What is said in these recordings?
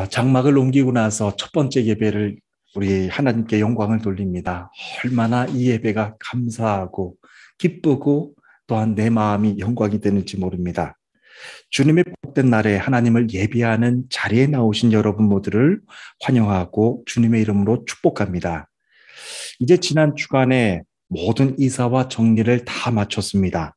장막을 옮기고 나서 첫 번째 예배를 우리 하나님께 영광을 돌립니다. 얼마나 이 예배가 감사하고 기쁘고 또한 내 마음이 영광이 되는지 모릅니다. 주님의 복된 날에 하나님을 예배하는 자리에 나오신 여러분 모두를 환영하고 주님의 이름으로 축복합니다. 이제 지난 주간에 모든 이사와 정리를 다 마쳤습니다.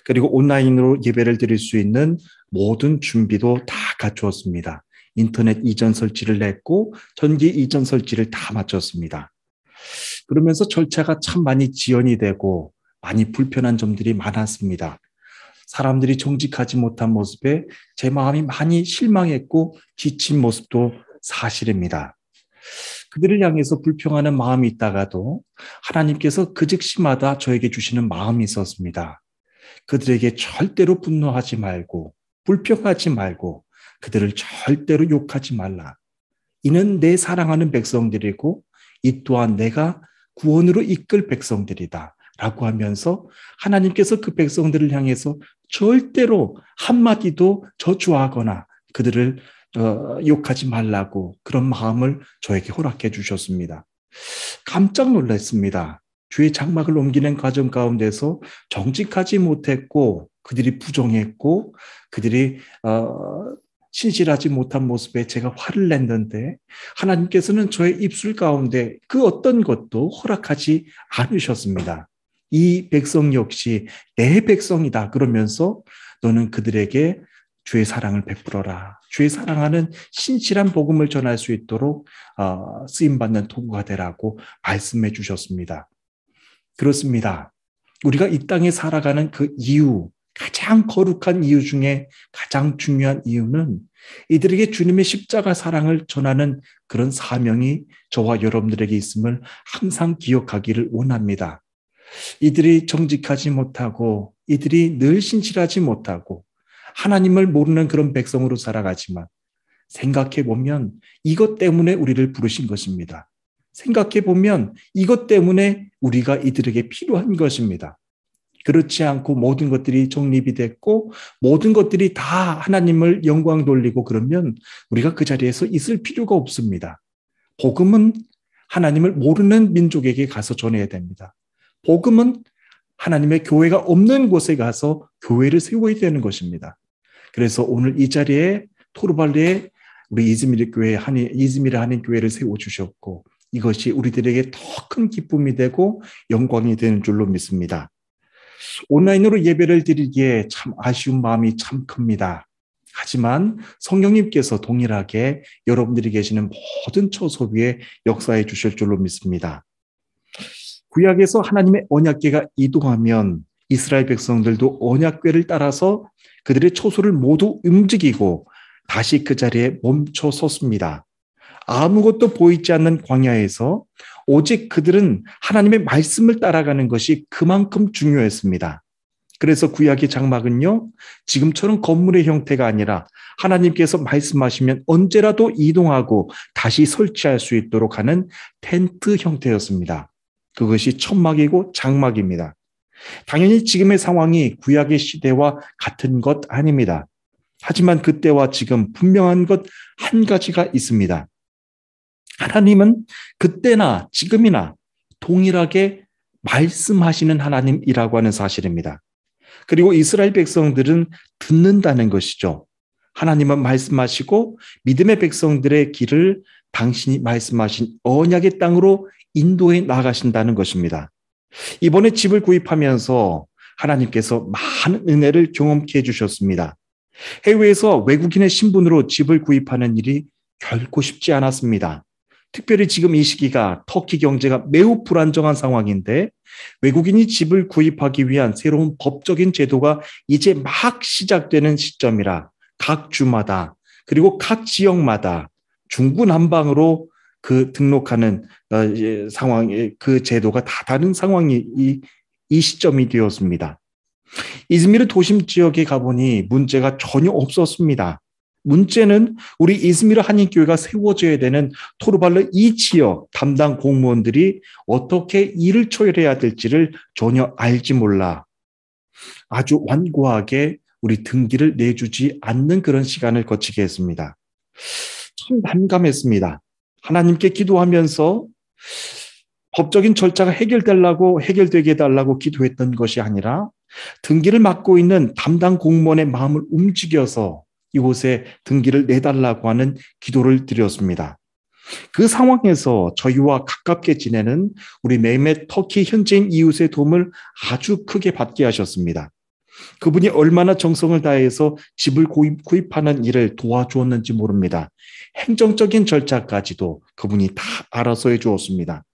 그리고 온라인으로 예배를 드릴 수 있는 모든 준비도 다 갖추었습니다. 인터넷 이전 설치를 했고 전기 이전 설치를 다 마쳤습니다. 그러면서 절차가 참 많이 지연이 되고 많이 불편한 점들이 많았습니다. 사람들이 정직하지 못한 모습에 제 마음이 많이 실망했고 지친 모습도 사실입니다. 그들을 향해서 불평하는 마음이 있다가도 하나님께서 그 즉시마다 저에게 주시는 마음이 있었습니다. 그들에게 절대로 분노하지 말고 불평하지 말고 그들을 절대로 욕하지 말라. 이는 내 사랑하는 백성들이고 이 또한 내가 구원으로 이끌 백성들이다. 라고 하면서 하나님께서 그 백성들을 향해서 절대로 한마디도 저주하거나 그들을 욕하지 말라고 그런 마음을 저에게 허락해 주셨습니다. 깜짝 놀랐습니다. 주의 장막을 옮기는 과정 가운데서 정직하지 못했고 그들이 부정했고 그들이 신실하지 못한 모습에 제가 화를 냈는데 하나님께서는 저의 입술 가운데 그 어떤 것도 허락하지 않으셨습니다. 이 백성 역시 내 백성이다 그러면서 너는 그들에게 주의 사랑을 베풀어라. 주의 사랑하는 신실한 복음을 전할 수 있도록 쓰임받는 도구가 되라고 말씀해 주셨습니다. 그렇습니다. 우리가 이 땅에 살아가는 그 이유, 가장 거룩한 이유 중에 가장 중요한 이유는 이들에게 주님의 십자가 사랑을 전하는 그런 사명이 저와 여러분들에게 있음을 항상 기억하기를 원합니다. 이들이 정직하지 못하고 이들이 늘 신실하지 못하고 하나님을 모르는 그런 백성으로 살아가지만 생각해 보면 이것 때문에 우리를 부르신 것입니다. 생각해 보면 이것 때문에 우리가 이들에게 필요한 것입니다. 그렇지 않고 모든 것들이 정립이 됐고 모든 것들이 다 하나님을 영광 돌리고 그러면 우리가 그 자리에서 있을 필요가 없습니다. 복음은 하나님을 모르는 민족에게 가서 전해야 됩니다. 복음은 하나님의 교회가 없는 곳에 가서 교회를 세워야 되는 것입니다. 그래서 오늘 이 자리에 토르발리에 우리 이즈미르 한인교회를 세워주셨고 이것이 우리들에게 더 큰 기쁨이 되고 영광이 되는 줄로 믿습니다. 온라인으로 예배를 드리기에 참 아쉬운 마음이 참 큽니다. 하지만 성령님께서 동일하게 여러분들이 계시는 모든 처소 위에 역사해 주실 줄로 믿습니다. 구약에서 하나님의 언약궤가 이동하면 이스라엘 백성들도 언약궤를 따라서 그들의 처소를 모두 움직이고 다시 그 자리에 멈춰 섰습니다. 아무것도 보이지 않는 광야에서 오직 그들은 하나님의 말씀을 따라가는 것이 그만큼 중요했습니다. 그래서 구약의 장막은요, 지금처럼 건물의 형태가 아니라 하나님께서 말씀하시면 언제라도 이동하고 다시 설치할 수 있도록 하는 텐트 형태였습니다. 그것이 천막이고 장막입니다. 당연히 지금의 상황이 구약의 시대와 같은 것 아닙니다. 하지만 그때와 지금 분명한 것 한 가지가 있습니다. 하나님은 그때나 지금이나 동일하게 말씀하시는 하나님이라고 하는 사실입니다. 그리고 이스라엘 백성들은 듣는다는 것이죠. 하나님은 말씀하시고 믿음의 백성들의 길을 당신이 말씀하신 언약의 땅으로 인도해 나가신다는 것입니다. 이번에 집을 구입하면서 하나님께서 많은 은혜를 경험케 해주셨습니다. 해외에서 외국인의 신분으로 집을 구입하는 일이 결코 쉽지 않았습니다. 특별히 지금 이 시기가 터키 경제가 매우 불안정한 상황인데 외국인이 집을 구입하기 위한 새로운 법적인 제도가 이제 막 시작되는 시점이라 각 주마다 그리고 각 지역마다 중구난방으로 그 등록하는 상황, 그 제도가 다 다른 상황이 이 시점이 되었습니다. 이즈미르 도심 지역에 가보니 문제가 전혀 없었습니다. 문제는 우리 이즈미르 한인교회가 세워져야 되는 토르발르 이 지역 담당 공무원들이 어떻게 일을 처리해야 될지를 전혀 알지 몰라 아주 완고하게 우리 등기를 내주지 않는 그런 시간을 거치게 했습니다. 참 난감했습니다. 하나님께 기도하면서 법적인 절차가 해결되게 해달라고 기도했던 것이 아니라 등기를 맡고 있는 담당 공무원의 마음을 움직여서 이곳에 등기를 내달라고 하는 기도를 드렸습니다. 그 상황에서 저희와 가깝게 지내는 우리 매매 터키 현지인 이웃의 도움을 아주 크게 받게 하셨습니다. 그분이 얼마나 정성을 다해서 집을 구입하는 일을 도와주었는지 모릅니다. 행정적인 절차까지도 그분이 다 알아서 해주었습니다.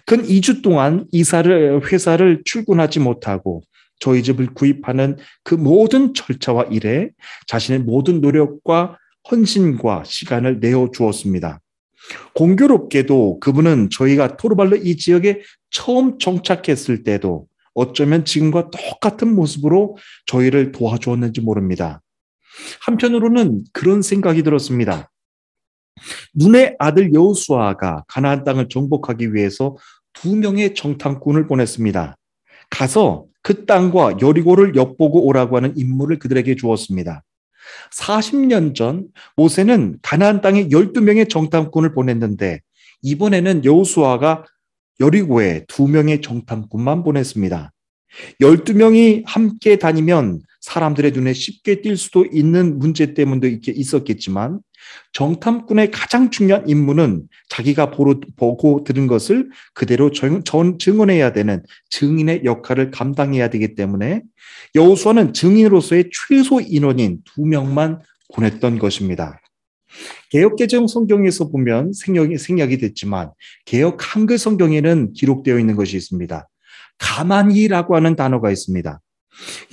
근 2주 동안 회사를 출근하지 못하고 저희 집을 구입하는 그 모든 절차와 일에 자신의 모든 노력과 헌신과 시간을 내어주었습니다. 공교롭게도 그분은 저희가 토르발루 이 지역에 처음 정착했을 때도 어쩌면 지금과 똑같은 모습으로 저희를 도와주었는지 모릅니다. 한편으로는 그런 생각이 들었습니다. 눈의 아들 여호수아가 가나안 땅을 정복하기 위해서 2명의 정탐꾼을 보냈습니다. 가서 그 땅과 여리고를 엿보고 오라고 하는 임무를 그들에게 주었습니다. 40년 전 모세는 가나안 땅에 12명의 정탐꾼을 보냈는데 이번에는 여호수아가 여리고에 2명의 정탐꾼만 보냈습니다. 12명이 함께 다니면 사람들의 눈에 쉽게 띌 수도 있는 문제 때문도 있었겠지만 정탐꾼의 가장 중요한 임무는 자기가 보고 들은 것을 그대로 증언해야 되는 증인의 역할을 감당해야 되기 때문에 여호수아는 증인으로서의 최소 인원인 2명만 보냈던 것입니다. 개역개정 성경에서 보면 생략이 됐지만 개역 한글 성경에는 기록되어 있는 것이 있습니다. 가만히라고 하는 단어가 있습니다.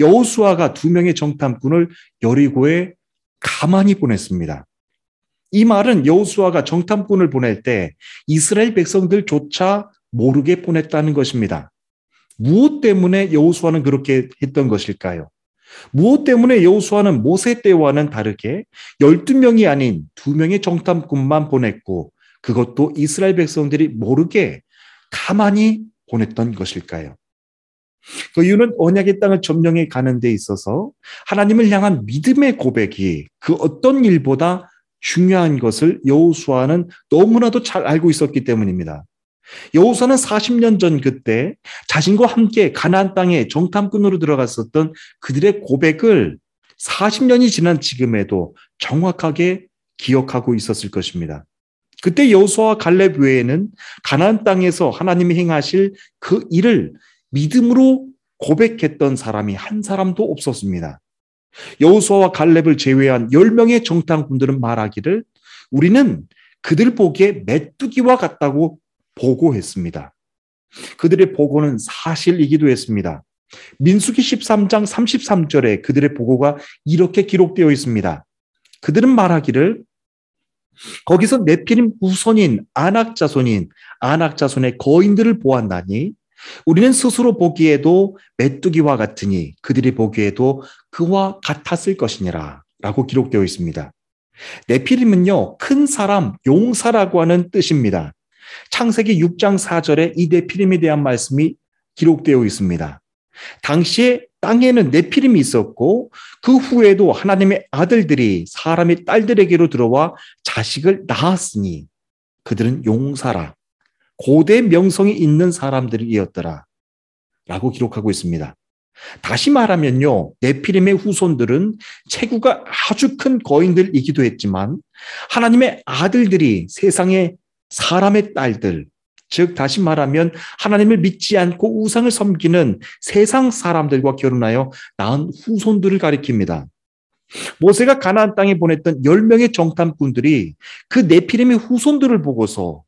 여호수아가 2명의 정탐꾼을 여리고에 가만히 보냈습니다. 이 말은 여호수아가 정탐꾼을 보낼 때 이스라엘 백성들조차 모르게 보냈다는 것입니다. 무엇 때문에 여호수아는 그렇게 했던 것일까요? 무엇 때문에 여호수아는 모세 때와는 다르게 12명이 아닌 2명의 정탐꾼만 보냈고 그것도 이스라엘 백성들이 모르게 가만히 보냈던 것일까요? 그 이유는 언약의 땅을 점령해 가는 데 있어서 하나님을 향한 믿음의 고백이 그 어떤 일보다 중요한 것을 여호수아는 너무나도 잘 알고 있었기 때문입니다. 여호수아는 40년 전 그때 자신과 함께 가나안 땅에 정탐꾼으로 들어갔었던 그들의 고백을 40년이 지난 지금에도 정확하게 기억하고 있었을 것입니다. 그때 여호수아와 갈렙 외에는 가나안 땅에서 하나님이 행하실 그 일을 믿음으로 고백했던 사람이 한 사람도 없었습니다. 여호수아와 갈렙을 제외한 10명의 정탐꾼들은 말하기를 우리는 그들 보기에 메뚜기와 같다고 보고했습니다. 그들의 보고는 사실이기도 했습니다. 민수기 13장 33절에 그들의 보고가 이렇게 기록되어 있습니다. 그들은 말하기를 거기서 네피림 후손인 아낙자손의 거인들을 보았나니 우리는 스스로 보기에도 메뚜기와 같으니 그들이 보기에도 그와 같았을 것이니라 라고 기록되어 있습니다. 네피림은요, 큰 사람, 용사라고 하는 뜻입니다. 창세기 6장 4절에 이 네피림에 대한 말씀이 기록되어 있습니다. 당시에 땅에는 네피림이 있었고 그 후에도 하나님의 아들들이 사람의 딸들에게로 들어와 자식을 낳았으니 그들은 용사라, 고대 명성이 있는 사람들이었더라 라고 기록하고 있습니다. 다시 말하면요, 네피림의 후손들은 체구가 아주 큰 거인들이기도 했지만 하나님의 아들들이 세상의 사람의 딸들, 즉 다시 말하면 하나님을 믿지 않고 우상을 섬기는 세상 사람들과 결혼하여 낳은 후손들을 가리킵니다. 모세가 가나안 땅에 보냈던 10명의 정탐꾼들이 그 네피림의 후손들을 보고서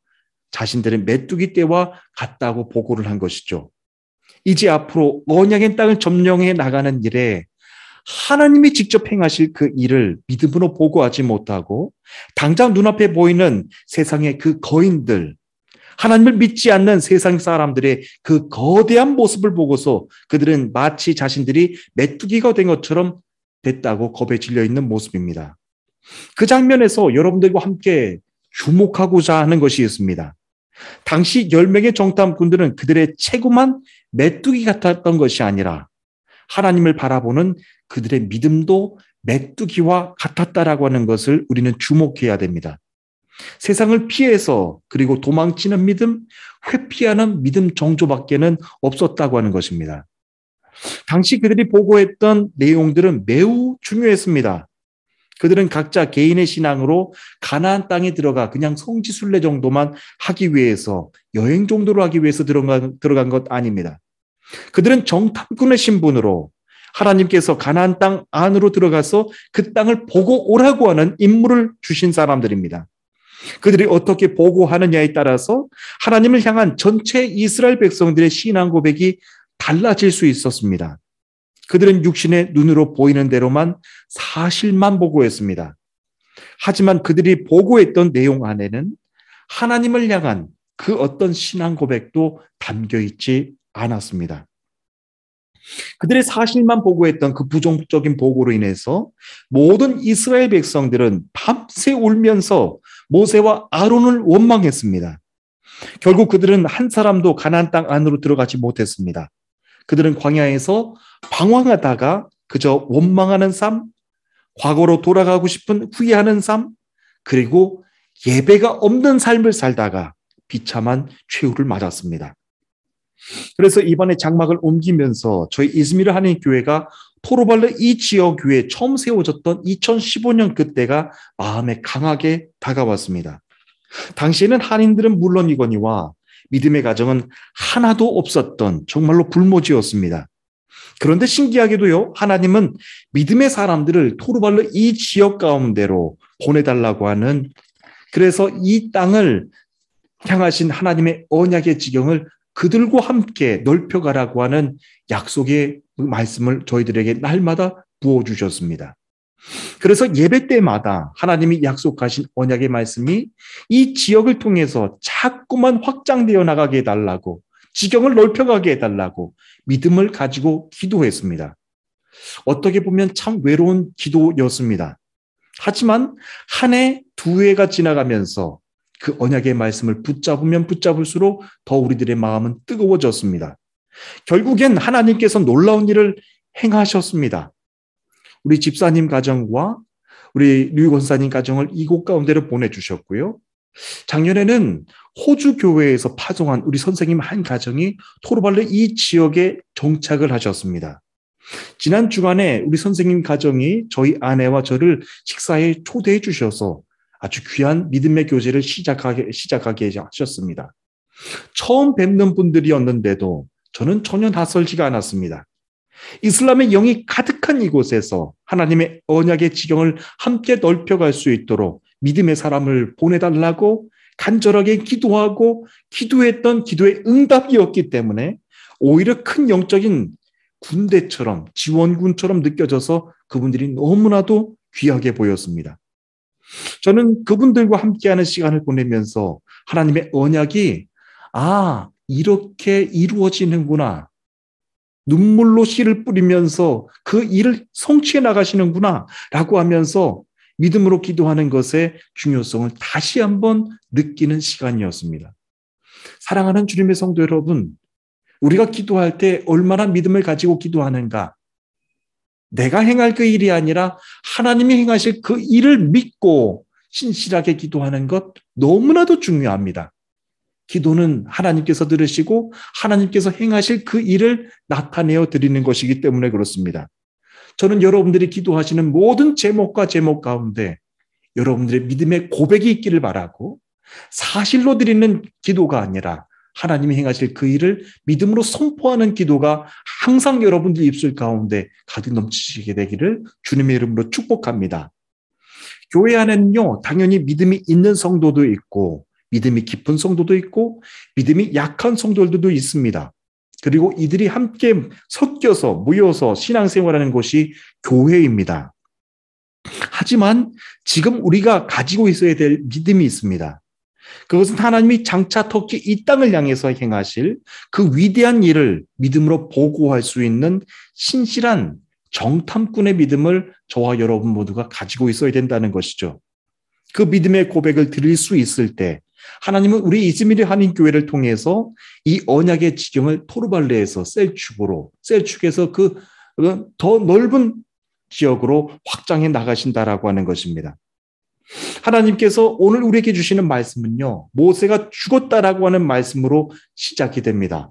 자신들의 메뚜기 떼와 같다고 보고를 한 것이죠. 이제 앞으로 언약의 땅을 점령해 나가는 일에 하나님이 직접 행하실 그 일을 믿음으로 보고하지 못하고 당장 눈앞에 보이는 세상의 그 거인들, 하나님을 믿지 않는 세상 사람들의 그 거대한 모습을 보고서 그들은 마치 자신들이 메뚜기가 된 것처럼 됐다고 겁에 질려 있는 모습입니다. 그 장면에서 여러분들과 함께 주목하고자 하는 것이 있습니다. 당시 10명의 정탐꾼들은 그들의 체구만 메뚜기 같았던 것이 아니라 하나님을 바라보는 그들의 믿음도 메뚜기와 같았다라고 하는 것을 우리는 주목해야 됩니다. 세상을 피해서 그리고 도망치는 믿음, 회피하는 믿음 정도밖에는 없었다고 하는 것입니다. 당시 그들이 보고했던 내용들은 매우 중요했습니다. 그들은 각자 개인의 신앙으로 가나안 땅에 들어가 그냥 성지순례 정도만 하기 위해서 여행 정도로 하기 위해서 들어간 것 아닙니다. 그들은 정탐꾼의 신분으로 하나님께서 가나안 땅 안으로 들어가서 그 땅을 보고 오라고 하는 임무를 주신 사람들입니다. 그들이 어떻게 보고하느냐에 따라서 하나님을 향한 전체 이스라엘 백성들의 신앙 고백이 달라질 수 있었습니다. 그들은 육신의 눈으로 보이는 대로만 사실만 보고했습니다. 하지만 그들이 보고했던 내용 안에는 하나님을 향한 그 어떤 신앙 고백도 담겨 있지 않았습니다. 그들의 사실만 보고했던 그 부정적인 보고로 인해서 모든 이스라엘 백성들은 밤새 울면서 모세와 아론을 원망했습니다. 결국 그들은 한 사람도 가나안 땅 안으로 들어가지 못했습니다. 그들은 광야에서 방황하다가 그저 원망하는 삶, 과거로 돌아가고 싶은 후회하는 삶, 그리고 예배가 없는 삶을 살다가 비참한 최후를 맞았습니다. 그래서 이번에 장막을 옮기면서 저희 이즈미르 한인교회가 토르발르 이 지역 교회에 처음 세워졌던 2015년 그때가 마음에 강하게 다가왔습니다. 당시에는 한인들은 물론이거니와 믿음의 가정은 하나도 없었던 정말로 불모지였습니다. 그런데 신기하게도요, 하나님은 믿음의 사람들을 토르발르 이 지역 가운데로 보내달라고 하는, 그래서 이 땅을 향하신 하나님의 언약의 지경을 그들과 함께 넓혀가라고 하는 약속의 말씀을 저희들에게 날마다 부어주셨습니다. 그래서 예배 때마다 하나님이 약속하신 언약의 말씀이 이 지역을 통해서 자꾸만 확장되어 나가게 해달라고, 지경을 넓혀가게 해달라고 믿음을 가지고 기도했습니다. 어떻게 보면 참 외로운 기도였습니다. 하지만 한 해, 두 해가 지나가면서 그 언약의 말씀을 붙잡으면 붙잡을수록 더 우리들의 마음은 뜨거워졌습니다. 결국엔 하나님께서 놀라운 일을 행하셨습니다. 우리 집사님 가정과 우리 류 권사님 가정을 이곳 가운데로 보내주셨고요. 작년에는 호주 교회에서 파송한 우리 선생님 한 가정이 토르발르 이 지역에 정착을 하셨습니다. 지난 주간에 우리 선생님 가정이 저희 아내와 저를 식사에 초대해 주셔서 아주 귀한 믿음의 교제를 시작하게 하셨습니다. 처음 뵙는 분들이었는데도 저는 전혀 낯설지가 않았습니다. 이슬람의 영이 가득한 이곳에서 하나님의 언약의 지경을 함께 넓혀갈 수 있도록 믿음의 사람을 보내달라고 간절하게 기도하고 기도했던 기도의 응답이었기 때문에 오히려 큰 영적인 군대처럼, 지원군처럼 느껴져서 그분들이 너무나도 귀하게 보였습니다. 저는 그분들과 함께하는 시간을 보내면서 하나님의 언약이 이렇게 이루어지는구나, 눈물로 씨를 뿌리면서 그 일을 성취해 나가시는구나 라고 하면서 믿음으로 기도하는 것의 중요성을 다시 한번 느끼는 시간이었습니다. 사랑하는 주님의 성도 여러분, 우리가 기도할 때 얼마나 믿음을 가지고 기도하는가? 내가 행할 그 일이 아니라 하나님이 행하실 그 일을 믿고 신실하게 기도하는 것 너무나도 중요합니다. 기도는 하나님께서 들으시고 하나님께서 행하실 그 일을 나타내어 드리는 것이기 때문에 그렇습니다. 저는 여러분들이 기도하시는 모든 제목과 제목 가운데 여러분들의 믿음의 고백이 있기를 바라고, 사실로 드리는 기도가 아니라 하나님이 행하실 그 일을 믿음으로 선포하는 기도가 항상 여러분들 입술 가운데 가득 넘치게 되기를 주님의 이름으로 축복합니다. 교회 안에는요, 당연히 믿음이 있는 성도도 있고 믿음이 깊은 성도도 있고 믿음이 약한 성도들도 있습니다. 그리고 이들이 함께 섞여서 모여서 신앙생활하는 곳이 교회입니다. 하지만 지금 우리가 가지고 있어야 될 믿음이 있습니다. 그것은 하나님이 장차 터키 이 땅을 향해서 행하실 그 위대한 일을 믿음으로 보고할 수 있는 신실한 정탐꾼의 믿음을 저와 여러분 모두가 가지고 있어야 된다는 것이죠. 그 믿음의 고백을 드릴 수 있을 때 하나님은 우리 이즈미르 한인교회를 통해서 이 언약의 지경을 토르발레에서 셀축에서 그 더 넓은 지역으로 확장해 나가신다라고 하는 것입니다. 하나님께서 오늘 우리에게 주시는 말씀은요, 모세가 죽었다라고 하는 말씀으로 시작이 됩니다.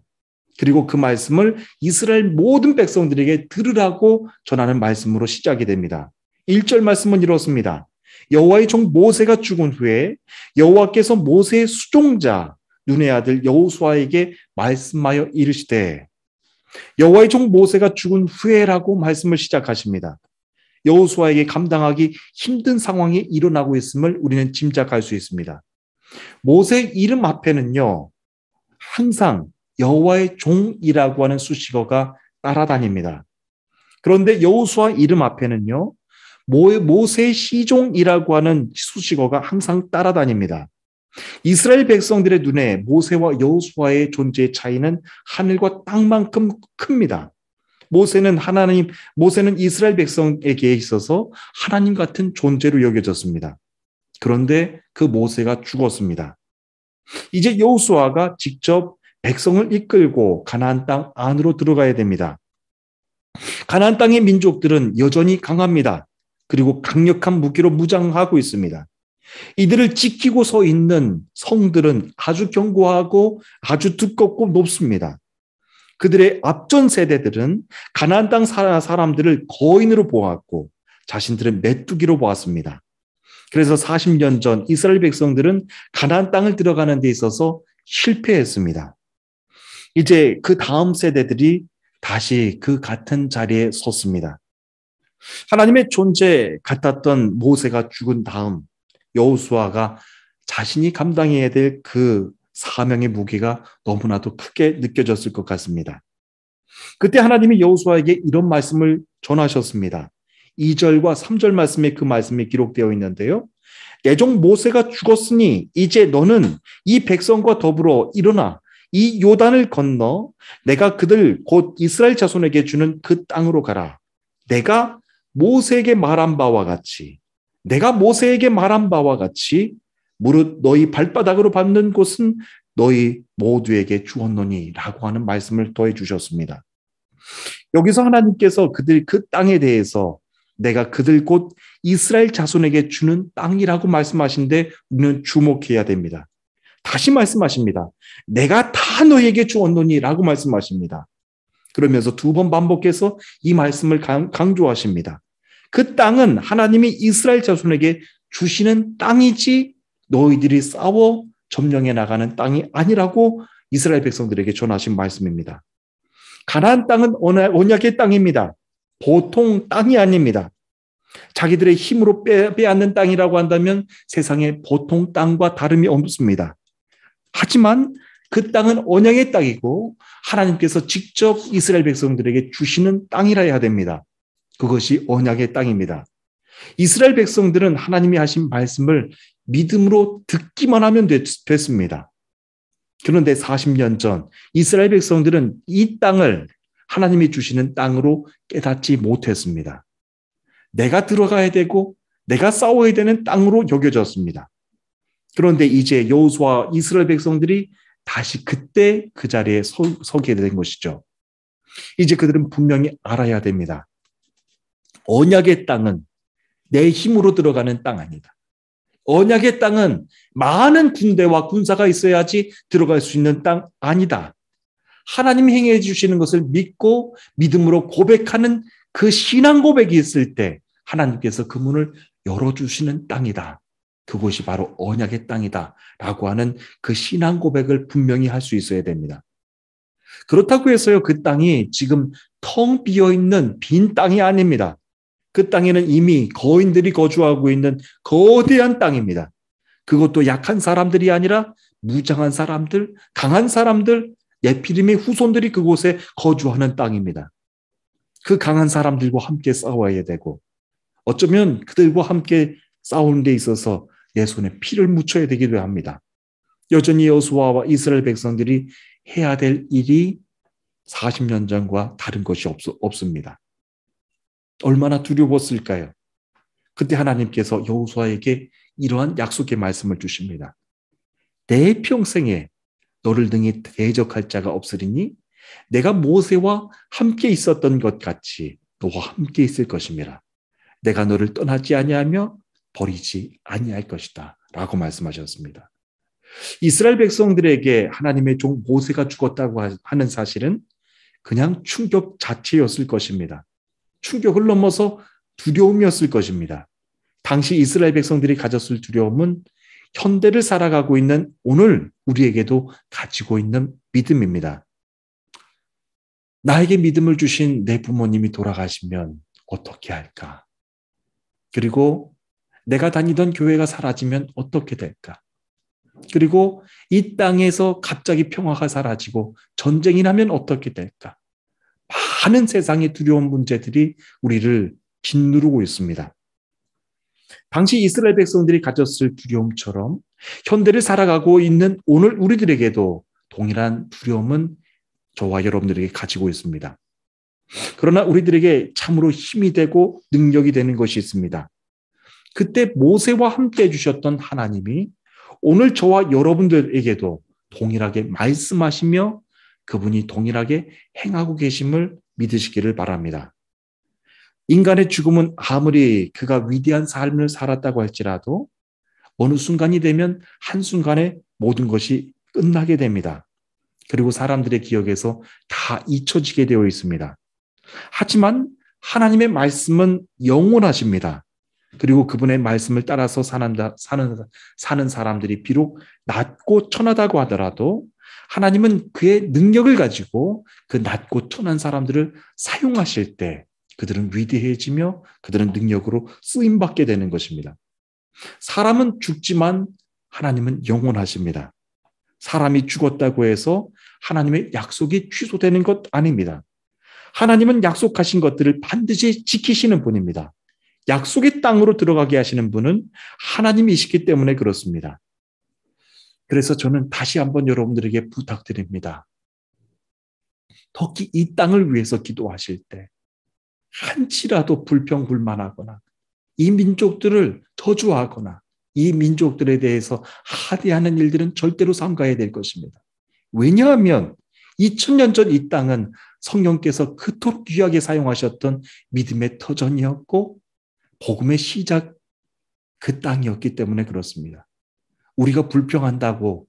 그리고 그 말씀을 이스라엘 모든 백성들에게 들으라고 전하는 말씀으로 시작이 됩니다. 1절 말씀은 이렇습니다. 여호와의 종 모세가 죽은 후에 여호와께서 모세의 수종자 눈의 아들 여호수아에게 말씀하여 이르시되, 여호와의 종 모세가 죽은 후에라고 말씀을 시작하십니다. 여호수아에게 감당하기 힘든 상황이 일어나고 있음을 우리는 짐작할 수 있습니다. 모세 이름 앞에는요, 항상 여호와의 종이라고 하는 수식어가 따라다닙니다. 그런데 여호수아 이름 앞에는요, 모세의 시종이라고 하는 수식어가 항상 따라다닙니다. 이스라엘 백성들의 눈에 모세와 여호수아의 존재의 차이는 하늘과 땅만큼 큽니다. 모세는 이스라엘 백성에게 있어서 하나님 같은 존재로 여겨졌습니다. 그런데 그 모세가 죽었습니다. 이제 여호수아가 직접 백성을 이끌고 가나안 땅 안으로 들어가야 됩니다. 가나안 땅의 민족들은 여전히 강합니다. 그리고 강력한 무기로 무장하고 있습니다. 이들을 지키고 서 있는 성들은 아주 견고하고 아주 두껍고 높습니다. 그들의 앞전 세대들은 가나안 땅 사람들을 거인으로 보았고 자신들은 메뚜기로 보았습니다. 그래서 40년 전 이스라엘 백성들은 가나안 땅을 들어가는 데 있어서 실패했습니다. 이제 그 다음 세대들이 다시 그 같은 자리에 섰습니다. 하나님의 존재 같았던 모세가 죽은 다음 여호수아가 자신이 감당해야 될 그 사명의 무게가 너무나도 크게 느껴졌을 것 같습니다. 그때 하나님이 여호수아에게 이런 말씀을 전하셨습니다. 2절과 3절 말씀에 그 말씀이 기록되어 있는데요. 내 종 모세가 죽었으니 이제 너는 이 백성과 더불어 일어나 이 요단을 건너 내가 그들 곧 이스라엘 자손에게 주는 그 땅으로 가라. 내가 모세에게 말한 바와 같이 무릇 너희 발바닥으로 밟는 곳은 너희 모두에게 주었노니 라고 하는 말씀을 더해 주셨습니다. 여기서 하나님께서 그들 그 땅에 대해서 내가 그들 곧 이스라엘 자손에게 주는 땅이라고 말씀하신데 우리는 주목해야 됩니다. 다시 말씀하십니다. 내가 다 너희에게 주었노니 라고 말씀하십니다. 그러면서 두 번 반복해서 이 말씀을 강조하십니다. 그 땅은 하나님이 이스라엘 자손에게 주시는 땅이지 너희들이 싸워 점령해 나가는 땅이 아니라고 이스라엘 백성들에게 전하신 말씀입니다. 가나안 땅은 언약의 땅입니다. 보통 땅이 아닙니다. 자기들의 힘으로 빼앗는 땅이라고 한다면 세상에 보통 땅과 다름이 없습니다. 하지만 그 땅은 언약의 땅이고 하나님께서 직접 이스라엘 백성들에게 주시는 땅이라 해야 됩니다. 그것이 언약의 땅입니다. 이스라엘 백성들은 하나님이 하신 말씀을 믿음으로 듣기만 하면 됐습니다. 그런데 40년 전 이스라엘 백성들은 이 땅을 하나님이 주시는 땅으로 깨닫지 못했습니다. 내가 들어가야 되고 내가 싸워야 되는 땅으로 여겨졌습니다. 그런데 이제 여호수아 이스라엘 백성들이 다시 그때 그 자리에 서게 된 것이죠. 이제 그들은 분명히 알아야 됩니다. 언약의 땅은 내 힘으로 들어가는 땅 아니다. 언약의 땅은 많은 군대와 군사가 있어야지 들어갈 수 있는 땅 아니다. 하나님이 행해 주시는 것을 믿고 믿음으로 고백하는 그 신앙 고백이 있을 때 하나님께서 그 문을 열어주시는 땅이다. 그곳이 바로 언약의 땅이다 라고 하는 그 신앙 고백을 분명히 할 수 있어야 됩니다. 그렇다고 해서요, 그 땅이 지금 텅 비어있는 빈 땅이 아닙니다. 그 땅에는 이미 거인들이 거주하고 있는 거대한 땅입니다. 그것도 약한 사람들이 아니라 무장한 사람들, 강한 사람들, 네피림의 후손들이 그곳에 거주하는 땅입니다. 그 강한 사람들과 함께 싸워야 되고 어쩌면 그들과 함께 싸우는 데 있어서 내 손에 피를 묻혀야 되기도 합니다. 여전히 여호수아와 이스라엘 백성들이 해야 될 일이 40년 전과 다른 것이 없습니다. 얼마나 두려웠을까요? 그때 하나님께서 여호수아에게 이러한 약속의 말씀을 주십니다. 내 평생에 너를 등에 대적할 자가 없으리니 내가 모세와 함께 있었던 것 같이 너와 함께 있을 것입니다. 내가 너를 떠나지 아니하며 버리지 아니할 것이다 라고 말씀하셨습니다. 이스라엘 백성들에게 하나님의 종 모세가 죽었다고 하는 사실은 그냥 충격 자체였을 것입니다. 충격을 넘어서 두려움이었을 것입니다. 당시 이스라엘 백성들이 가졌을 두려움은 현대를 살아가고 있는 오늘 우리에게도 가지고 있는 믿음입니다. 나에게 믿음을 주신 내 부모님이 돌아가시면 어떻게 할까? 그리고 내가 다니던 교회가 사라지면 어떻게 될까? 그리고 이 땅에서 갑자기 평화가 사라지고 전쟁이 나면 어떻게 될까? 많은 세상의 두려운 문제들이 우리를 짓누르고 있습니다. 당시 이스라엘 백성들이 가졌을 두려움처럼 현대를 살아가고 있는 오늘 우리들에게도 동일한 두려움은 저와 여러분들에게 가지고 있습니다. 그러나 우리들에게 참으로 힘이 되고 능력이 되는 것이 있습니다. 그때 모세와 함께 해주셨던 하나님이 오늘 저와 여러분들에게도 동일하게 말씀하시며 그분이 동일하게 행하고 계심을 믿으시기를 바랍니다. 인간의 죽음은 아무리 그가 위대한 삶을 살았다고 할지라도 어느 순간이 되면 한순간에 모든 것이 끝나게 됩니다. 그리고 사람들의 기억에서 다 잊혀지게 되어 있습니다. 하지만 하나님의 말씀은 영원하십니다. 그리고 그분의 말씀을 따라서 사는 사람들이 비록 낮고 천하다고 하더라도 하나님은 그의 능력을 가지고 그 낮고 천한 사람들을 사용하실 때 그들은 위대해지며 그들은 능력으로 쓰임받게 되는 것입니다. 사람은 죽지만 하나님은 영원하십니다. 사람이 죽었다고 해서 하나님의 약속이 취소되는 것 아닙니다. 하나님은 약속하신 것들을 반드시 지키시는 분입니다. 약속의 땅으로 들어가게 하시는 분은 하나님이시기 때문에 그렇습니다. 그래서 저는 다시 한번 여러분들에게 부탁드립니다. 특히 이 땅을 위해서 기도하실 때 한치라도 불평불만하거나 이 민족들을 저주하거나 이 민족들에 대해서 하대하는 일들은 절대로 삼가야 될 것입니다. 왜냐하면 2000년 전 이 땅은 성령께서 그토록 귀하게 사용하셨던 믿음의 터전이었고 복음의 시작 그 땅이었기 때문에 그렇습니다. 우리가 불평한다고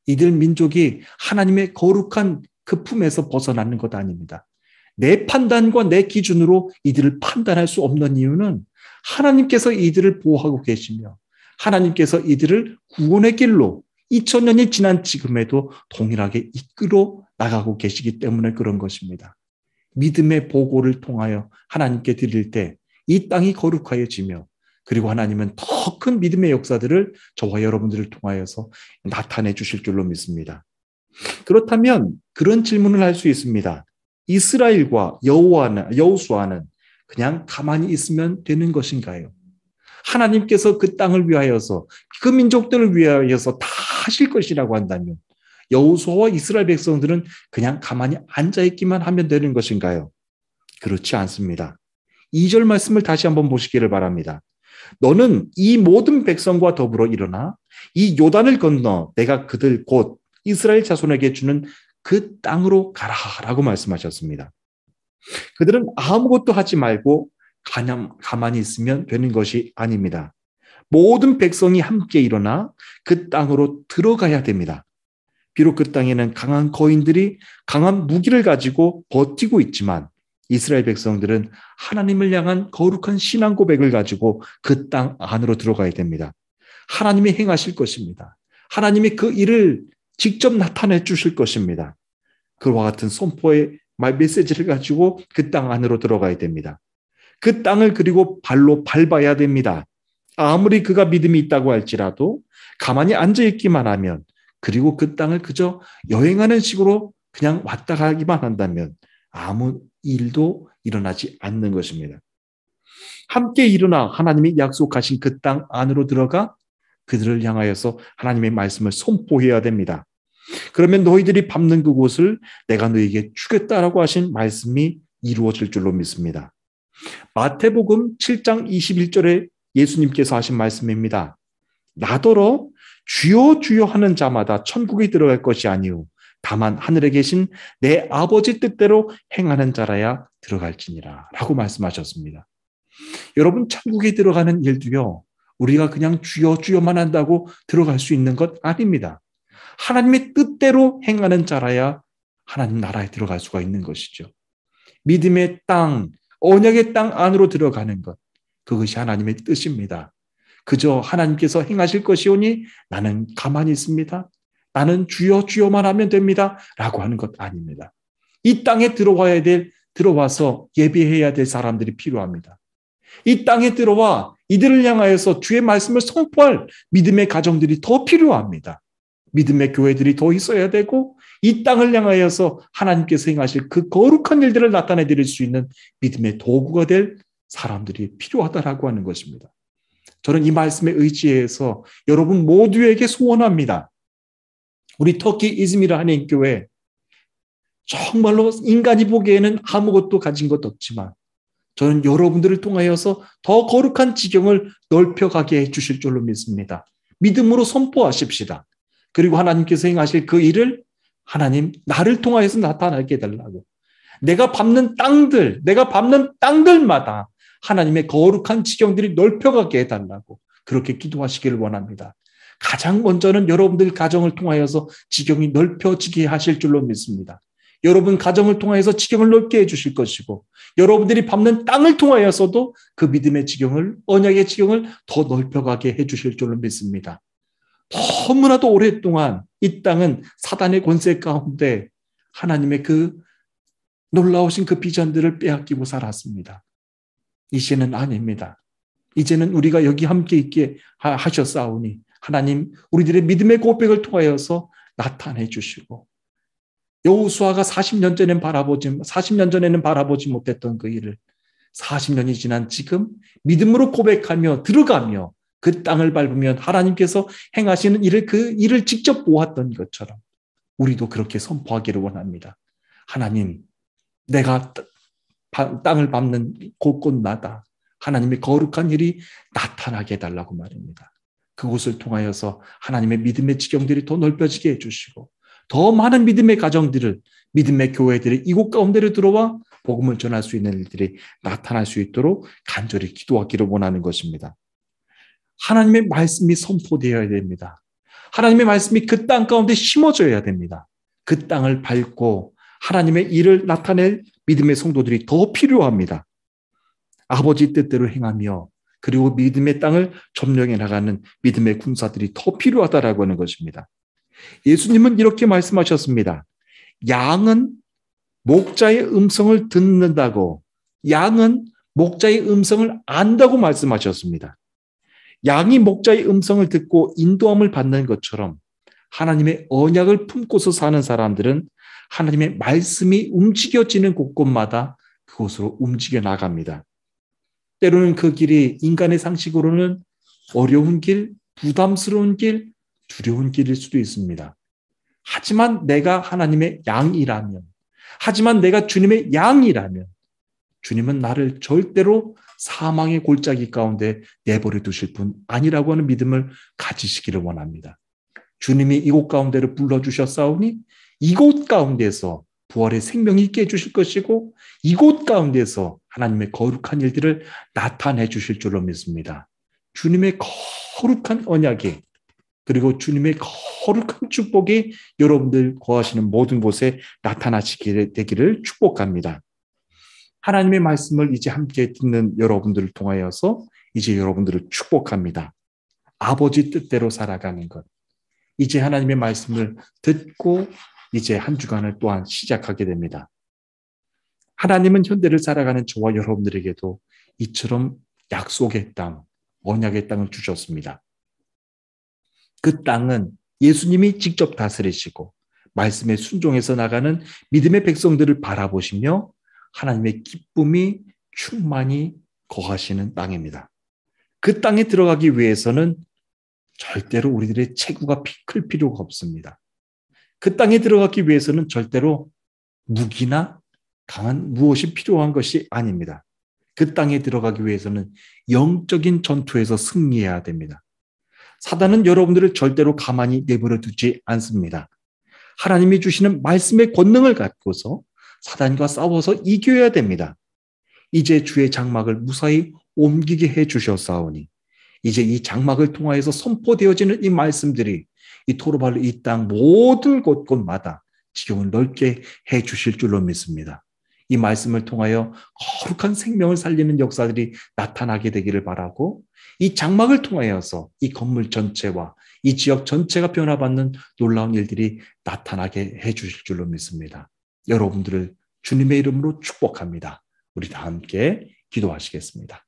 이들 민족이 하나님의 거룩한 그 품에서 벗어나는 것 아닙니다. 내 판단과 내 기준으로 이들을 판단할 수 없는 이유는 하나님께서 이들을 보호하고 계시며 하나님께서 이들을 구원의 길로 2000년이 지난 지금에도 동일하게 이끌어 나가고 계시기 때문에 그런 것입니다. 믿음의 보고를 통하여 하나님께 드릴 때 이 땅이 거룩하여지며 그리고 하나님은 더 큰 믿음의 역사들을 저와 여러분들을 통하여서 나타내 주실 줄로 믿습니다. 그렇다면 그런 질문을 할 수 있습니다. 이스라엘과 여호수아는 그냥 가만히 있으면 되는 것인가요? 하나님께서 그 땅을 위하여서 그 민족들을 위하여서 다 하실 것이라고 한다면 여호수아와 이스라엘 백성들은 그냥 가만히 앉아있기만 하면 되는 것인가요? 그렇지 않습니다. 2절 말씀을 다시 한번 보시기를 바랍니다. 너는 이 모든 백성과 더불어 일어나 이 요단을 건너 내가 그들 곧 이스라엘 자손에게 주는 그 땅으로 가라라고 말씀하셨습니다. 그들은 아무것도 하지 말고 가만히 있으면 되는 것이 아닙니다. 모든 백성이 함께 일어나 그 땅으로 들어가야 됩니다. 비록 그 땅에는 강한 거인들이 강한 무기를 가지고 버티고 있지만 이스라엘 백성들은 하나님을 향한 거룩한 신앙 고백을 가지고 그 땅 안으로 들어가야 됩니다. 하나님이 행하실 것입니다. 하나님이 그 일을 직접 나타내 주실 것입니다. 그와 같은 선포의 메시지를 가지고 그 땅 안으로 들어가야 됩니다. 그 땅을 그리고 발로 밟아야 됩니다. 아무리 그가 믿음이 있다고 할지라도 가만히 앉아있기만 하면 그리고 그 땅을 그저 여행하는 식으로 그냥 왔다 가기만 한다면 아무 일도 일어나지 않는 것입니다. 함께 일어나 하나님이 약속하신 그 땅 안으로 들어가 그들을 향하여서 하나님의 말씀을 선포해야 됩니다. 그러면 너희들이 밟는 그곳을 내가 너희에게 주겠다라고 하신 말씀이 이루어질 줄로 믿습니다. 마태복음 7장 21절에 예수님께서 하신 말씀입니다. 나더러 주여 주여 하는 자마다 천국에 들어갈 것이 아니오 다만 하늘에 계신 내 아버지 뜻대로 행하는 자라야 들어갈지니라 라고 말씀하셨습니다. 여러분 천국에 들어가는 일도요 우리가 그냥 주여 주여만 한다고 들어갈 수 있는 것 아닙니다. 하나님의 뜻대로 행하는 자라야 하나님 나라에 들어갈 수가 있는 것이죠. 믿음의 땅, 언약의 땅 안으로 들어가는 것, 그것이 하나님의 뜻입니다. 그저 하나님께서 행하실 것이오니 나는 가만히 있습니다. 나는 주여 주여만 하면 됩니다. 라고 하는 것 아닙니다. 이 땅에 들어와서 예배해야 될 사람들이 필요합니다. 이 땅에 들어와 이들을 향하여서 주의 말씀을 선포할 믿음의 가정들이 더 필요합니다. 믿음의 교회들이 더 있어야 되고 이 땅을 향하여서 하나님께서 행하실 그 거룩한 일들을 나타내 드릴 수 있는 믿음의 도구가 될 사람들이 필요하다라고 하는 것입니다. 저는 이 말씀에 의지해서 여러분 모두에게 소원합니다. 우리 터키 이즈미르 한인교회 정말로 인간이 보기에는 아무것도 가진 것 없지만 저는 여러분들을 통하여서 더 거룩한 지경을 넓혀가게 해주실 줄로 믿습니다. 믿음으로 선포하십시다. 그리고 하나님께서 행하실 그 일을 하나님 나를 통하여서 나타나게 해달라고. 내가 밟는 땅들마다 하나님의 거룩한 지경들이 넓혀가게 해달라고 그렇게 기도하시기를 원합니다. 가장 먼저는 여러분들 가정을 통하여서 지경이 넓혀지게 하실 줄로 믿습니다. 여러분 가정을 통하여서 지경을 넓게 해주실 것이고 여러분들이 밟는 땅을 통하여서도 그 믿음의 지경을 언약의 지경을 더 넓혀가게 해주실 줄로 믿습니다. 너무나도 오랫동안 이 땅은 사단의 권세 가운데 하나님의 그 놀라우신 그 비전들을 빼앗기고 살았습니다. 이제는 아닙니다. 이제는 우리가 여기 함께 있게 하셨사오니 하나님 우리들의 믿음의 고백을 통하여서 나타내 주시고 여호수아가 40년 전에는 바라보지 못했던 그 일을 40년이 지난 지금 믿음으로 고백하며 들어가며 그 땅을 밟으면 하나님께서 행하시는 일을 그 일을 직접 보았던 것처럼 우리도 그렇게 선포하기를 원합니다. 하나님, 내가 땅을 밟는 곳곳마다 하나님의 거룩한 일이 나타나게 해달라고 말입니다. 그곳을 통하여서 하나님의 믿음의 지경들이 더 넓혀지게 해주시고 더 많은 믿음의 가정들을 믿음의 교회들이 이곳 가운데로 들어와 복음을 전할 수 있는 일들이 나타날 수 있도록 간절히 기도하기를 원하는 것입니다. 하나님의 말씀이 선포되어야 됩니다. 하나님의 말씀이 그 땅 가운데 심어져야 됩니다. 그 땅을 밟고 하나님의 일을 나타낼 믿음의 성도들이 더 필요합니다. 아버지 뜻대로 행하며 그리고 믿음의 땅을 점령해 나가는 믿음의 군사들이 더 필요하다라고 하는 것입니다. 예수님은 이렇게 말씀하셨습니다. 양은 목자의 음성을 듣는다고, 양은 목자의 음성을 안다고 말씀하셨습니다. 양이 목자의 음성을 듣고 인도함을 받는 것처럼 하나님의 언약을 품고서 사는 사람들은 하나님의 말씀이 움직여지는 곳곳마다 그곳으로 움직여 나갑니다. 때로는 그 길이 인간의 상식으로는 어려운 길, 부담스러운 길, 두려운 길일 수도 있습니다. 하지만 내가 하나님의 양이라면, 하지만 내가 주님의 양이라면 주님은 나를 절대로 사망의 골짜기 가운데 내버려 두실 분 아니라고 하는 믿음을 가지시기를 원합니다. 주님이 이곳 가운데를 불러주셨사오니 이곳 가운데서 부활의 생명이 있게 해주실 것이고 이곳 가운데서 하나님의 거룩한 일들을 나타내 주실 줄로 믿습니다. 주님의 거룩한 언약이 그리고 주님의 거룩한 축복이 여러분들 거하시는 모든 곳에 나타나시게 되기를 축복합니다. 하나님의 말씀을 이제 함께 듣는 여러분들을 통하여서 이제 여러분들을 축복합니다. 아버지 뜻대로 살아가는 것. 이제 하나님의 말씀을 듣고 이제 한 주간을 또한 시작하게 됩니다. 하나님은 현대를 살아가는 저와 여러분들에게도 이처럼 약속의 땅, 언약의 땅을 주셨습니다. 그 땅은 예수님이 직접 다스리시고 말씀에 순종해서 나가는 믿음의 백성들을 바라보시며 하나님의 기쁨이 충만히 거하시는 땅입니다. 그 땅에 들어가기 위해서는 절대로 우리들의 체구가 클 필요가 없습니다. 그 땅에 들어가기 위해서는 절대로 무기나 강한 무엇이 필요한 것이 아닙니다. 그 땅에 들어가기 위해서는 영적인 전투에서 승리해야 됩니다. 사단은 여러분들을 절대로 가만히 내버려 두지 않습니다. 하나님이 주시는 말씀의 권능을 갖고서 사단과 싸워서 이겨야 됩니다. 이제 주의 장막을 무사히 옮기게 해 주셨사오니 이제 이 장막을 통하여서 선포되어지는 이 말씀들이 이 토르발로 이 땅 모든 곳곳마다 지경을 넓게 해 주실 줄로 믿습니다. 이 말씀을 통하여 거룩한 생명을 살리는 역사들이 나타나게 되기를 바라고, 이 장막을 통하여서 이 건물 전체와 이 지역 전체가 변화받는 놀라운 일들이 나타나게 해 주실 줄로 믿습니다. 여러분들을 주님의 이름으로 축복합니다. 우리 다 함께 기도하시겠습니다.